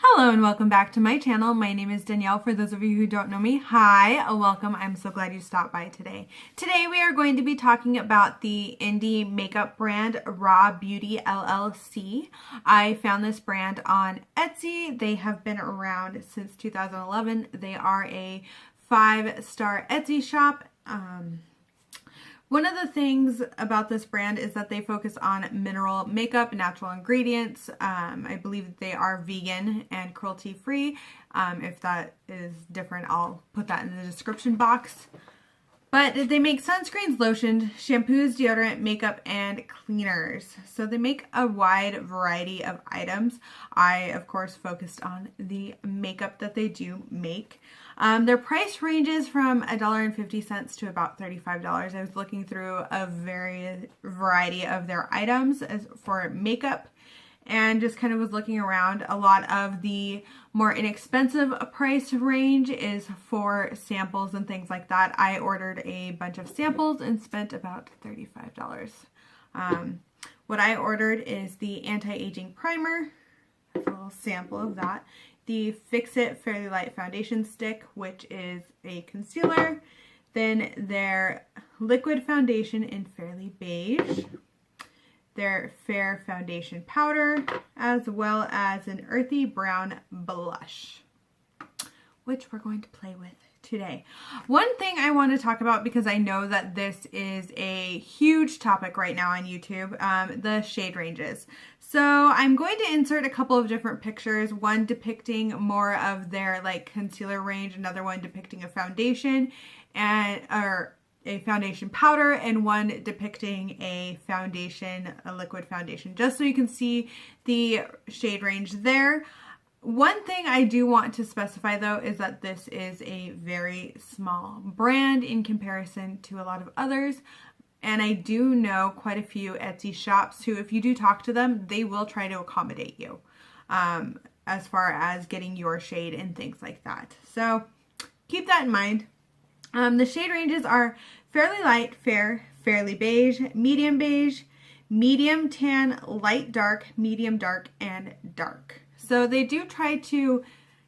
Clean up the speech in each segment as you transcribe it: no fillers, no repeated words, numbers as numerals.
Hello and welcome back to my channel. My name is Danielle. For those of you who don't know me, hi, welcome. I'm so glad you stopped by today. Today we are going to be talking about the indie makeup brand Raw Beauty LLC. I found this brand on Etsy. They have been around since 2011. They are a 5-star Etsy shop. One of the things about this brand is that they focus on mineral makeup, natural ingredients. I believe that they are vegan and cruelty free. If that is different, I'll put that in the description box. But they make sunscreens, lotions, shampoos, deodorant, makeup, and cleaners. So they make a wide variety of items. I, of course, focused on the makeup that they do make. Their price ranges from $1.50 to about $35. I was looking through a variety of their items for makeup and just kind of was looking around. A lot of the more inexpensive price range is for samples and things like that. I ordered a bunch of samples and spent about $35. What I ordered is the anti-aging primer. That's a little sample of that. The Fix It Fairly Light Foundation Stick, which is a concealer. Then their liquid foundation in Fairly Beige. Their Fair Foundation Powder, as well as an earthy brown blush, which we're going to play with today. One thing I want to talk about, because I know that this is a huge topic right now on YouTube, the shade ranges. So I'm going to insert a couple of different pictures, one depicting more of their like concealer range, another one depicting a foundation or a foundation powder, and one depicting a liquid foundation, just so you can see the shade range there. One thing I do want to specify though is that this is a very small brand in comparison to a lot of others. And I do know quite a few Etsy shops who, if you do talk to them, they will try to accommodate you as far as getting your shade and things like that. So keep that in mind. The shade ranges are Fairly Light, Fair, Fairly Beige, Medium Tan, Light Dark, Medium Dark, and Dark. So they do try to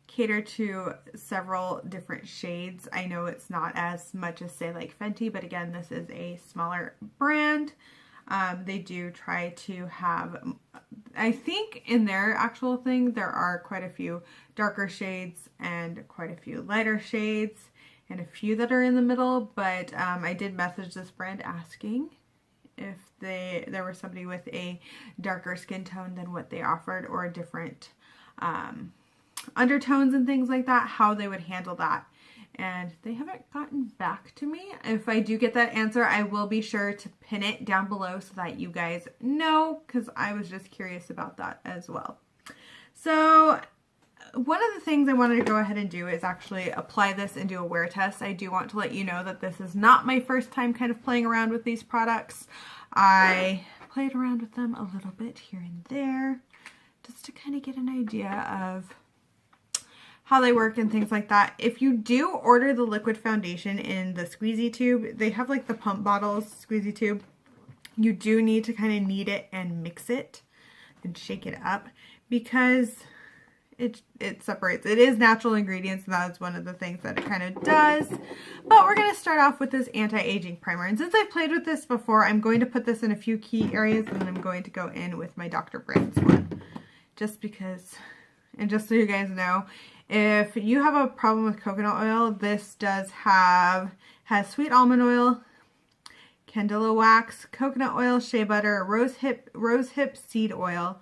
cater to several different shades. I know it's not as much as, say, like Fenty, but again, this is a smaller brand. They do try to have, I think in their actual thing, there are quite a few darker shades and quite a few lighter shades and a few that are in the middle, but I did message this brand asking if there was somebody with a darker skin tone than what they offered, or different undertones and things like that, how they would handle that. And they haven't gotten back to me. If I do get that answer, I will be sure to pin it down below so that you guys know, because I was just curious about that as well. So one of the things I wanted to go ahead and do is actually apply this and do a wear test. I do want to let you know that this is not my first time kind of playing around with these products. I played around with them a little bit here and there, just to kind of get an idea of how they work and things like that. If you do order the liquid foundation in the squeezy tube, they have like the pump bottles squeezy tube. You do need to kind of knead it and mix it and shake it up, because it separates. It is natural ingredients, and that's one of the things that it kind of does. But we're going to start off with this anti-aging primer. And since I've played with this before, I'm going to put this in a few key areas, and then I'm going to go in with my Dr. Brands one. Just because, and just so you guys know, if you have a problem with coconut oil, this has sweet almond oil, candela wax, coconut oil, shea butter, rosehip seed oil,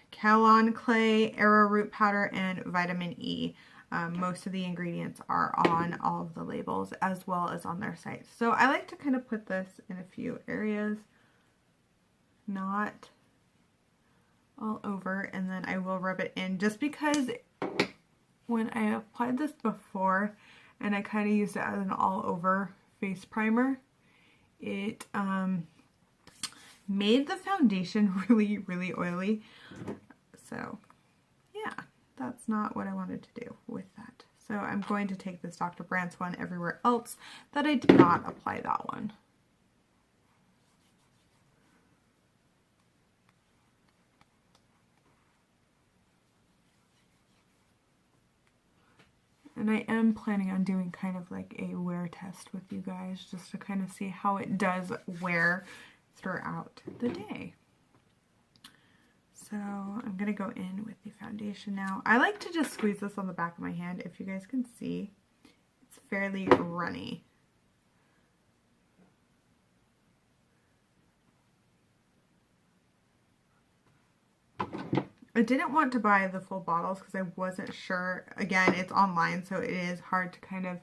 Calon clay, arrowroot powder, and vitamin E. Most of the ingredients are on all of the labels as well as on their site. So I like to kind of put this in a few areas, not all over, and then I will rub it in, just because when I applied this before and I kind of used it as an all over face primer, it made the foundation really, really oily. So yeah, that's not what I wanted to do with that. So I'm going to take this Dr. Brands one everywhere else that I did not apply that one. And I am planning on doing kind of like a wear test with you guys just to kind of see how it does wear throughout the day. So I'm going to go in with the foundation now. I like to just squeeze this on the back of my hand. If you guys can see, it's fairly runny. I didn't want to buy the full bottles because I wasn't sure. Again, it's online, so it is hard to kind of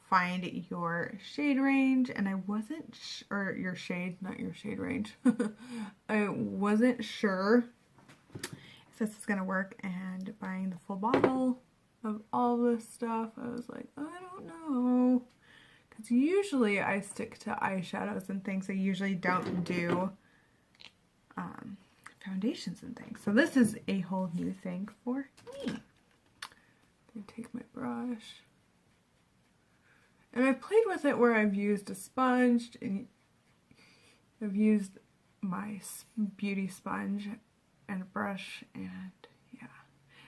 find your shade range, and I wasn't or your shade, not your shade range. I wasn't sure if this is gonna work, and buying the full bottle of all this stuff, I was like, I don't know, because usually I stick to eyeshadows and things. I usually don't do foundations and things. So this is a whole new thing for me. I'm gonna take my brush. And I've played with it where I've used a sponge, and I've used my beauty sponge and a brush, and yeah.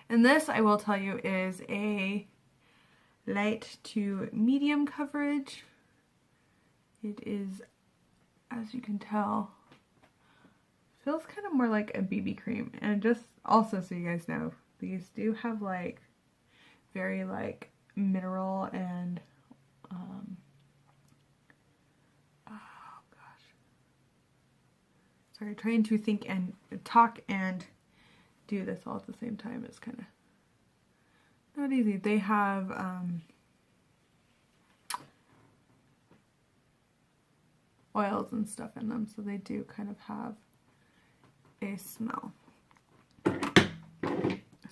And this, I will tell you, is a light to medium coverage. It is, as you can tell, feels kind of more like a BB cream. And just also so you guys know, these do have like very like mineral and oh gosh, sorry, trying to think and talk and do this all at the same time is kind of not easy. They have oils and stuff in them, so they do kind of have a smell.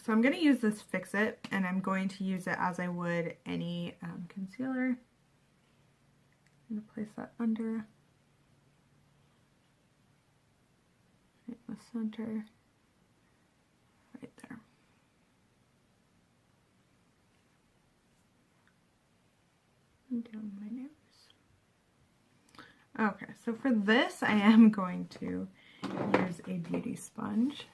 So I'm going to use this Fix It, and I'm going to use it as I would any concealer. I'm going to place that under, in the center, right there. And down my nose. Okay, so for this I am going to use a beauty sponge.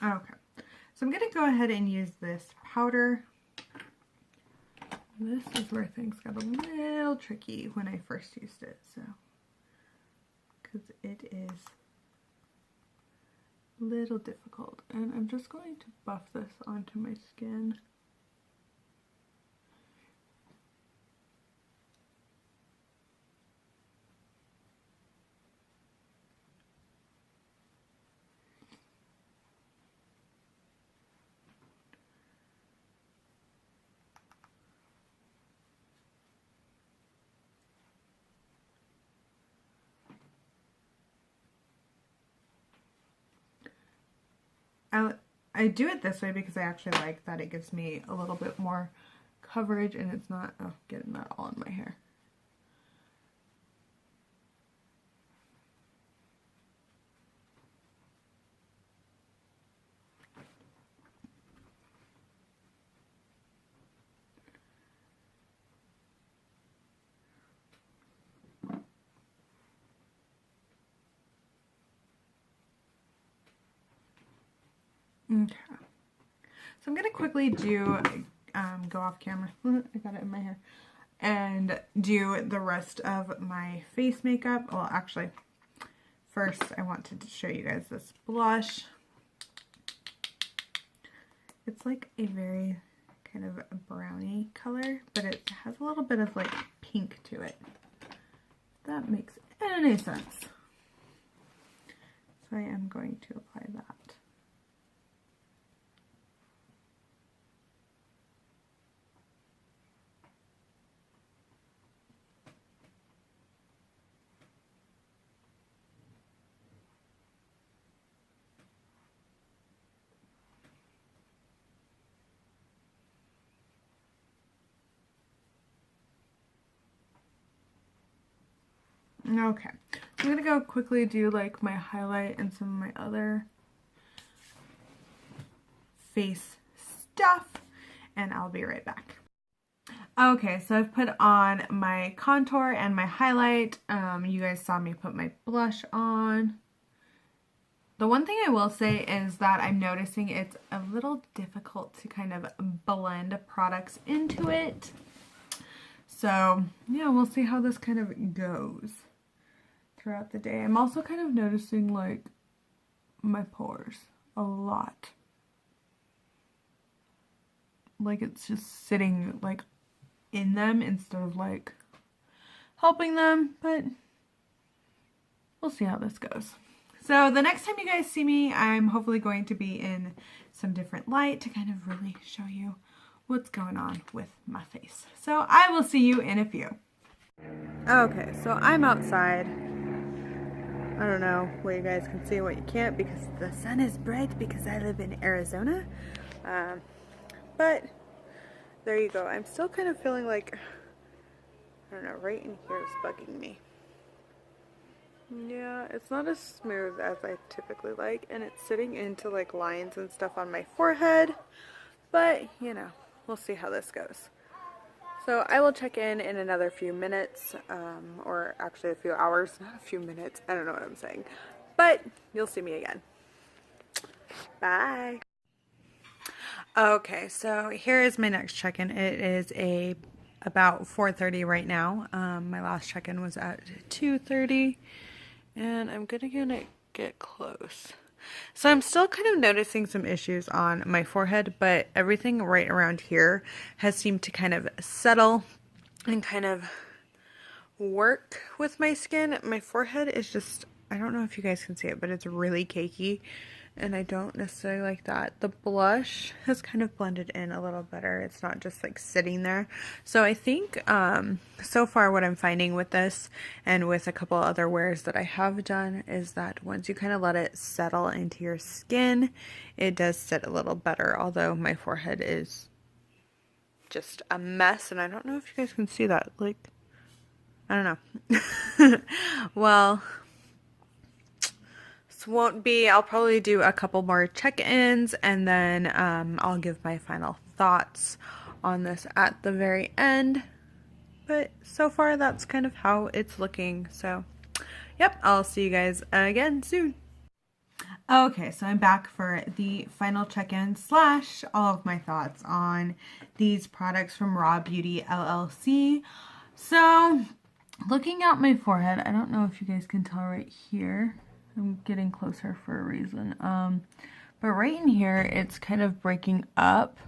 Okay, so I'm going to go ahead and use this powder. This is where things got a little tricky when I first used it, so, because it is a little difficult. And I'm just going to buff this onto my skin. I do it this way because I actually like that it gives me a little bit more coverage and it's not getting that all in my hair. Okay, so I'm going to quickly do, go off camera, I got it in my hair, and do the rest of my face makeup. Well, actually, first I want to show you guys this blush. It's like a very kind of a brownie color, but it has a little bit of like pink to it. If that makes any sense. So I am going to apply that. Okay, I'm gonna go quickly do like my highlight and some of my other face stuff, and I'll be right back. Okay, so I've put on my contour and my highlight. You guys saw me put my blush on. The one thing I will say is that I'm noticing it's a little difficult to kind of blend products into it. So yeah, we'll see how this kind of goes throughout the day. I'm also kind of noticing like my pores a lot. Like it's just sitting like in them instead of like helping them, but we'll see how this goes. So the next time you guys see me, I'm hopefully going to be in some different light to kind of really show you what's going on with my face. So I will see you in a few. Okay, so I'm outside. I don't know what you guys can see and what you can't because the sun is bright because I live in Arizona. But there you go. I'm still kind of feeling like, I don't know, right in here is bugging me. Yeah, it's not as smooth as I typically like, and it's sitting into like lines and stuff on my forehead, but you know, we'll see how this goes. So I will check in another few minutes, or actually a few hours, not a few minutes, I don't know what I'm saying, but you'll see me again. Bye! Okay, so here is my next check-in. It is about 4:30 right now. My last check-in was at 2:30. And I'm gonna get close. So I'm still kind of noticing some issues on my forehead, but everything right around here has seemed to kind of settle and kind of work with my skin. My forehead is just, I don't know if you guys can see it, but it's really cakey, and I don't necessarily like that. The blush has kind of blended in a little better. It's not just like sitting there. So I think so far what I'm finding with this and with a couple other wears that I have done is that once you kind of let it settle into your skin, it does sit a little better, although my forehead is just a mess, and I don't know if you guys can see that. Like, I don't know. Well, won't be, I'll probably do a couple more check-ins, and then I'll give my final thoughts on this at the very end. But so far that's kind of how it's looking. So yep, I'll see you guys again soon. Okay, so I'm back for the final check-in / all of my thoughts on these products from Raw Beauty LLC. So looking at my forehead, I don't know if you guys can tell right here. I'm getting closer for a reason. But right in here, it's kind of breaking up,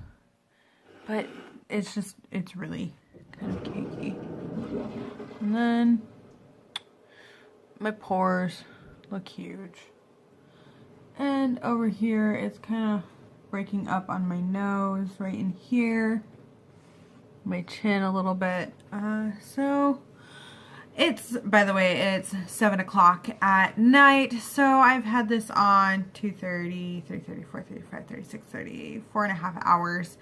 but it's really kind of cakey. And then my pores look huge. And over here, it's kind of breaking up on my nose, right in here. My chin a little bit. So it's, by the way, it's 7 o'clock at night, so I've had this on 2:30, 3:30, 4:30, 5:30, 6:30, 4.5 hours.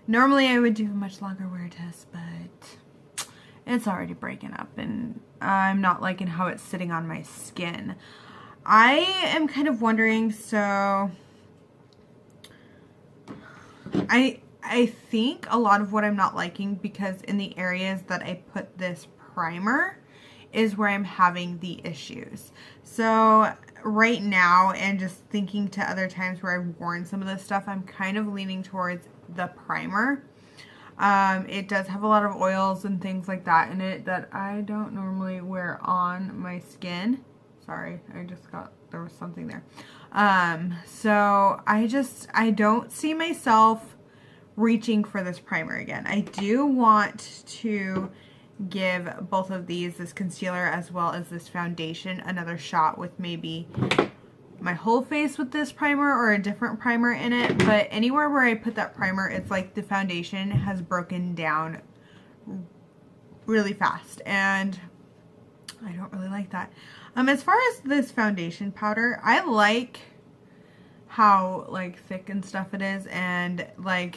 Normally I would do a much longer wear test, but it's already breaking up, and I'm not liking how it's sitting on my skin. I am kind of wondering, so I think a lot of what I'm not liking, because in the areas that I put this primer is where I'm having the issues. So right now, and just thinking to other times where I've worn some of this stuff, I'm kind of leaning towards the primer. It does have a lot of oils and things like that in it that I don't normally wear on my skin. Sorry, there was something there. So I don't see myself reaching for this primer again. I do want to give both of these, this concealer as well as this foundation, another shot with maybe my whole face with this primer or a different primer in it. But anywhere where I put that primer, it's like the foundation has broken down really fast, and I don't really like that. As far as this foundation powder, I like how like thick and stuff it is, and like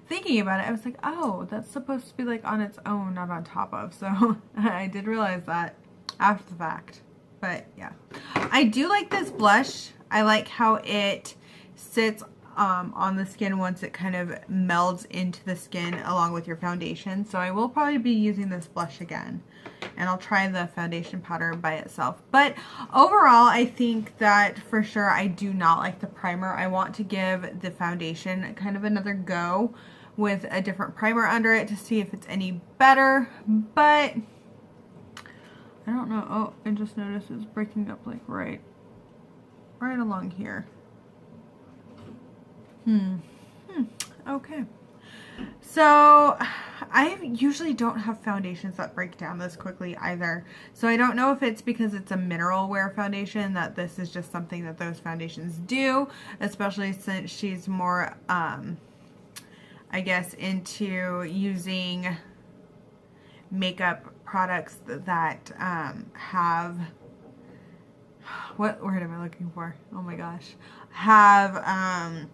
thinking about it, I was like, oh, that's supposed to be like on its own, not on top of. So I did realize that. after the fact. But yeah, I do like this blush. I like how it sits on the skin once it kind of melds into the skin along with your foundation. So I will probably be using this blush again, and I'll try the foundation powder by itself. But overall, I think that for sure I do not like the primer. I want to give the foundation kind of another go with a different primer under it to see if it's any better, but I don't know. Oh, I just noticed it's breaking up like right along here. Okay. So I usually don't have foundations that break down this quickly either. So I don't know if it's because it's a mineral wear foundation that this is just something that those foundations do, especially since she's more, I guess, into using makeup products that have, what word am I looking for? Oh my gosh. Have,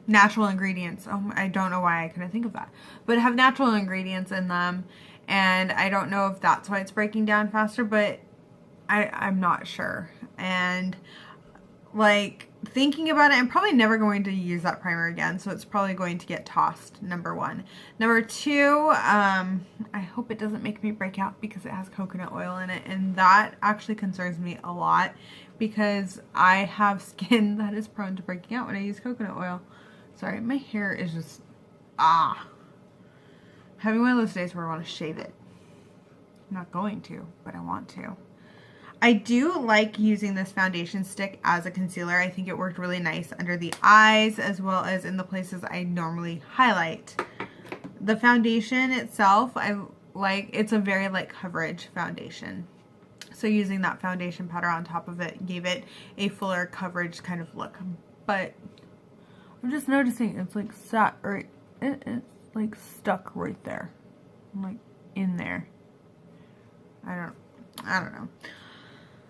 natural ingredients. Oh, I don't know why I couldn't think of that. But have natural ingredients in them. And I don't know if that's why it's breaking down faster, but I'm not sure. And like thinking about it, I'm probably never going to use that primer again. So it's probably going to get tossed, number one. Number two, I hope it doesn't make me break out because it has coconut oil in it. And that actually concerns me a lot because I have skin that is prone to breaking out when I use coconut oil. Sorry, my hair is just, having one of those days where I want to shave it. I'm not going to, but I want to. I do like using this foundation stick as a concealer. I think it worked really nice under the eyes as well as in the places I normally highlight. The foundation itself, it's a very light coverage foundation. So using that foundation powder on top of it gave it a fuller coverage kind of look. But I'm just noticing it's like sat right, it's like stuck right there. I'm like in there. I don't know.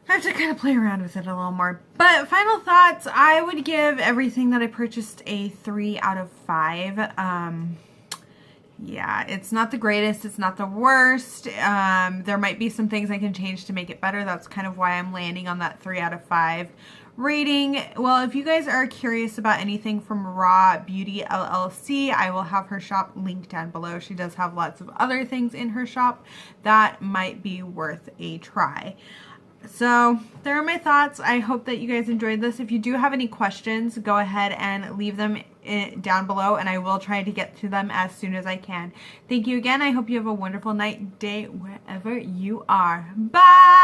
I have to kind of play around with it a little more. But final thoughts, I would give everything that I purchased a 3 out of 5. Yeah, it's not the greatest. It's not the worst. There might be some things I can change to make it better. That's kind of why I'm landing on that 3 out of 5 rating. Well, if you guys are curious about anything from Raw Beauty LLC, I will have her shop linked down below. She does have lots of other things in her shop that might be worth a try. So there are my thoughts. I hope that you guys enjoyed this. If you do have any questions, go ahead and leave them down below and I will try to get to them as soon as I can. Thank you again. I hope you have a wonderful night, day, wherever you are. Bye!